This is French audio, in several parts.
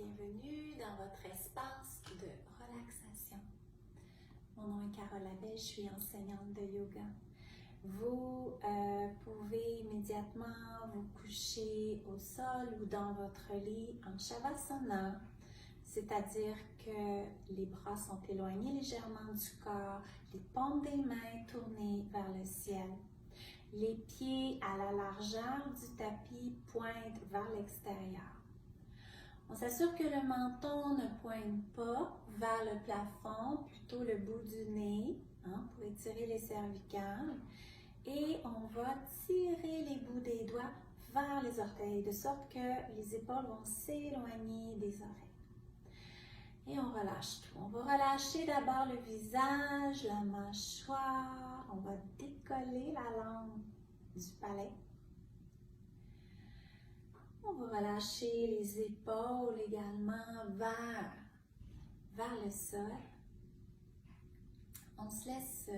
Bienvenue dans votre espace de relaxation. Mon nom est Carole Labelle, je suis enseignante de yoga. Vous pouvez immédiatement vous coucher au sol ou dans votre lit en Shavasana, c'est-à-dire que les bras sont éloignés légèrement du corps, les paumes des mains tournées vers le ciel. Les pieds à la largeur du tapis pointent vers l'extérieur. On s'assure que le menton ne pointe pas vers le plafond, plutôt le bout du nez, pour étirer les cervicales. Et on va tirer les bouts des doigts vers les orteils, de sorte que les épaules vont s'éloigner des oreilles. Et on relâche tout. On va relâcher d'abord le visage, la mâchoire. On va décoller la langue du palais. On va relâcher les épaules également vers le sol. On se laisse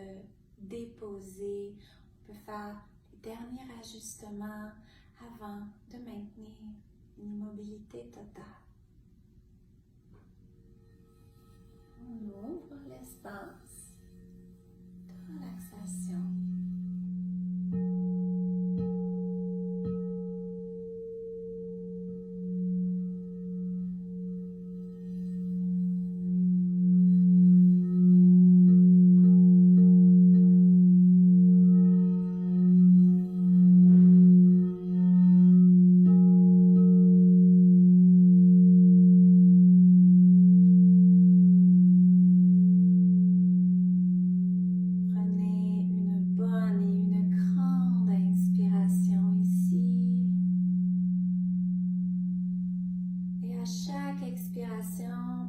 déposer. On peut faire les derniers ajustements avant de maintenir une immobilité totale. On ouvre l'espace de relaxation.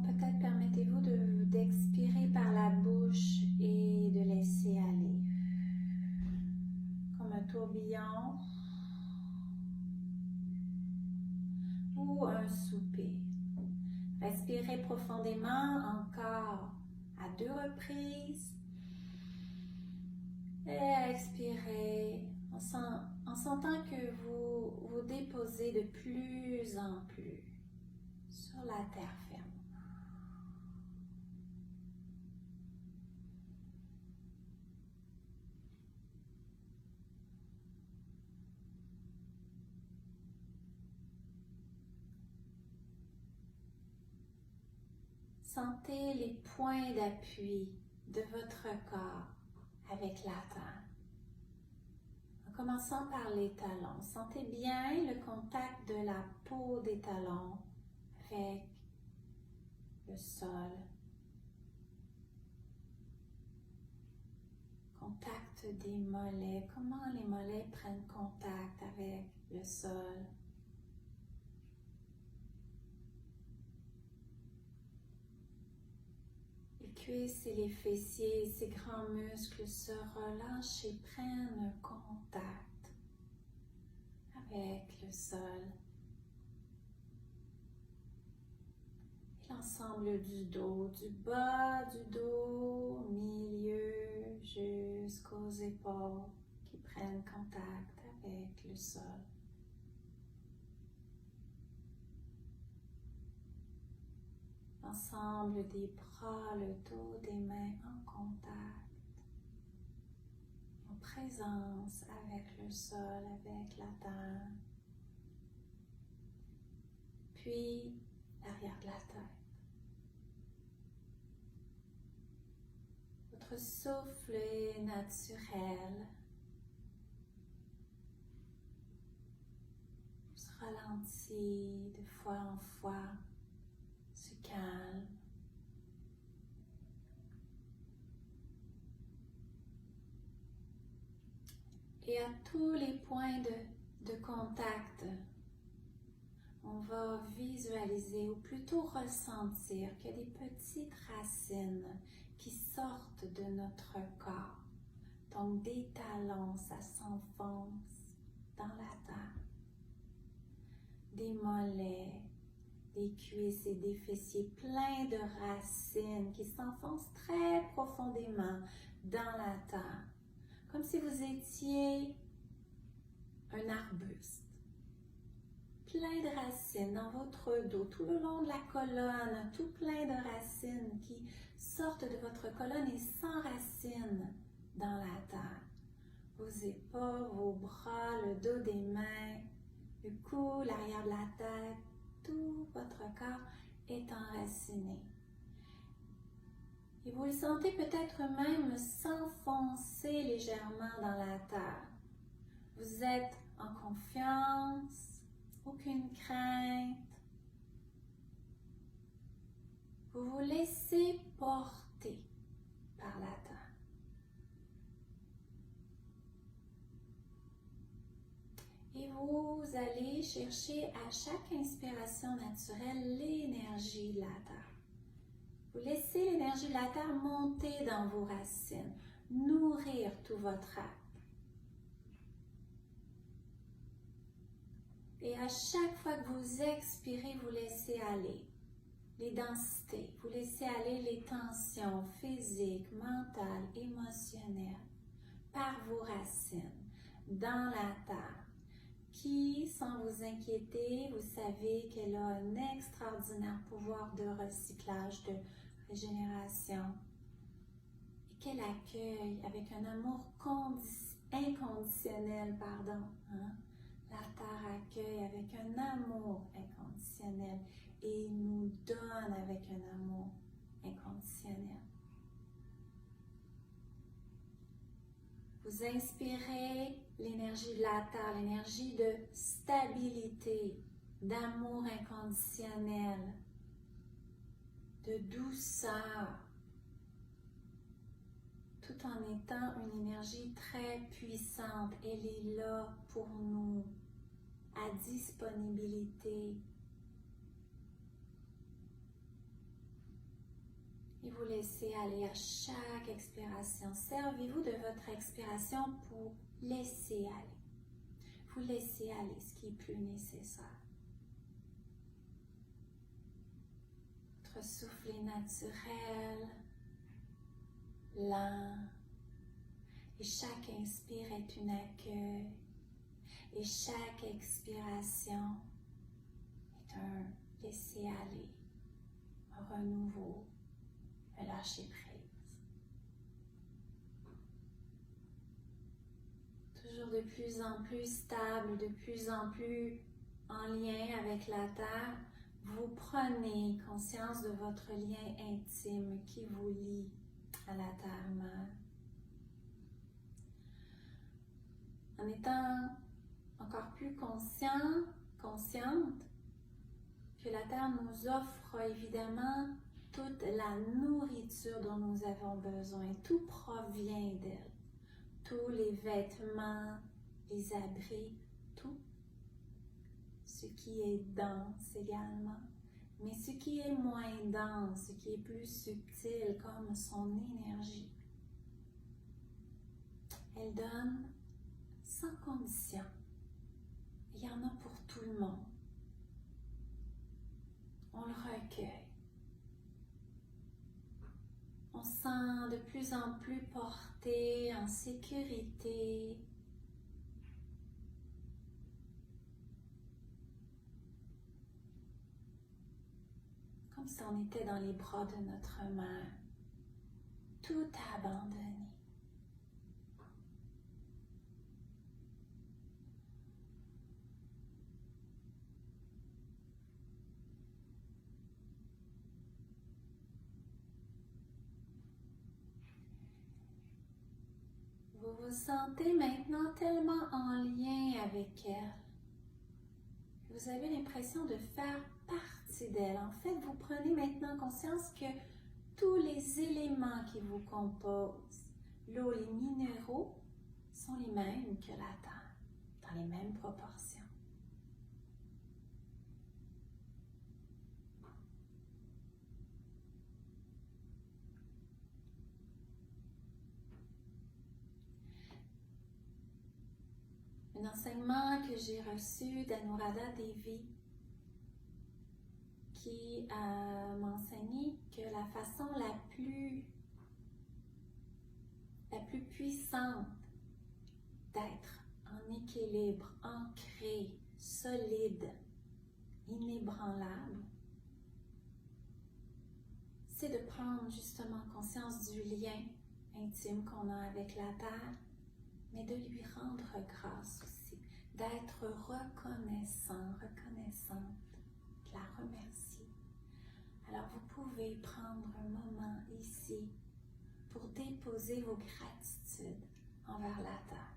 Peut-être permettez-vous d'expirer par la bouche et de laisser aller. Comme un tourbillon ou un soupir. Respirez profondément encore à 2 reprises. Et expirez en sentant que vous vous déposez de plus en plus sur la terre ferme. Sentez les points d'appui de votre corps avec la terre. En commençant par les talons, sentez bien le contact de la peau des talons avec le sol. Contact des mollets, comment les mollets prennent contact avec le sol. Les cuisses et les fessiers, ces grands muscles se relâchent et prennent contact avec le sol. L'ensemble du dos, du bas du dos, milieu, jusqu'aux épaules qui prennent contact avec le sol. L'ensemble des bras, le dos des mains en contact, en présence avec le sol, avec la terre. Puis l'arrière de la tête. Votre souffle est naturel. Se ralentit de fois en fois, se calme. Et à tous les points de contact, on va visualiser ou plutôt ressentir qu'il y a des petites racines qui sortent de notre corps. Donc des talons, ça s'enfonce dans la terre. Des mollets, des cuisses et des fessiers pleins de racines qui s'enfoncent très profondément dans la terre. Comme si vous étiez un arbuste plein de racines dans votre dos, tout le long de la colonne, tout plein de racines qui sortent de votre colonne et s'enracinent dans la terre. Vos épaules, vos bras, le dos des mains, le cou, l'arrière de la tête, tout votre corps est enraciné. Et vous le sentez peut-être même s'enfoncer légèrement dans la terre. Vous êtes en confiance, aucune crainte. Vous vous laissez porter par la terre. Et vous allez chercher à chaque inspiration naturelle l'énergie de la terre. Vous laissez l'énergie de la terre monter dans vos racines, nourrir tout votre être. Et à chaque fois que vous expirez, vous laissez aller les densités, vous laissez aller les tensions physiques, mentales, émotionnelles par vos racines dans la terre qui, sans vous inquiéter, vous savez qu'elle a un extraordinaire pouvoir de recyclage, de régénération et qu'elle accueille avec un amour inconditionnel, La terre accueille avec un amour inconditionnel et nous donne avec un amour inconditionnel. Vous inspirez l'énergie de la terre, l'énergie de stabilité, d'amour inconditionnel, de douceur, tout en étant une énergie très puissante. Elle est là pour nous, à disponibilité. Et vous laissez aller à chaque expiration. Servez-vous de votre expiration pour laisser aller. Vous laissez aller ce qui est plus nécessaire. Votre souffle est naturel, lent. Et chaque inspire est un accueil. Et chaque expiration est un laisser aller, un renouveau, un lâcher prise. Toujours de plus en plus stable, de plus en plus en lien avec la terre, vous prenez conscience de votre lien intime qui vous lie à la terre-mère. En étant encore plus consciente que la terre nous offre évidemment toute la nourriture dont nous avons besoin. Tout provient d'elle. Tous les vêtements, les abris, tout. Ce qui est dense également. Mais ce qui est moins dense, ce qui est plus subtil comme son énergie. Elle donne sans condition. Il y en a pour tout le monde. On le recueille. On se sent de plus en plus porté, en sécurité. Comme si on était dans les bras de notre mère, tout abandonné. Vous vous sentez maintenant tellement en lien avec elle. Vous avez l'impression de faire partie d'elle. En fait, vous prenez maintenant conscience que tous les éléments qui vous composent, l'eau, les minéraux, sont les mêmes que la terre, dans les mêmes proportions. Un enseignement que j'ai reçu d'Anuradha Devi qui m'a enseigné que la façon la plus puissante d'être en équilibre, ancré, solide inébranlable, c'est de prendre justement conscience du lien intime qu'on a avec la Terre, mais de lui rendre grâce aussi, d'être reconnaissant, reconnaissante, de la remercier. Alors vous pouvez prendre un moment ici pour déposer vos gratitudes envers la Terre.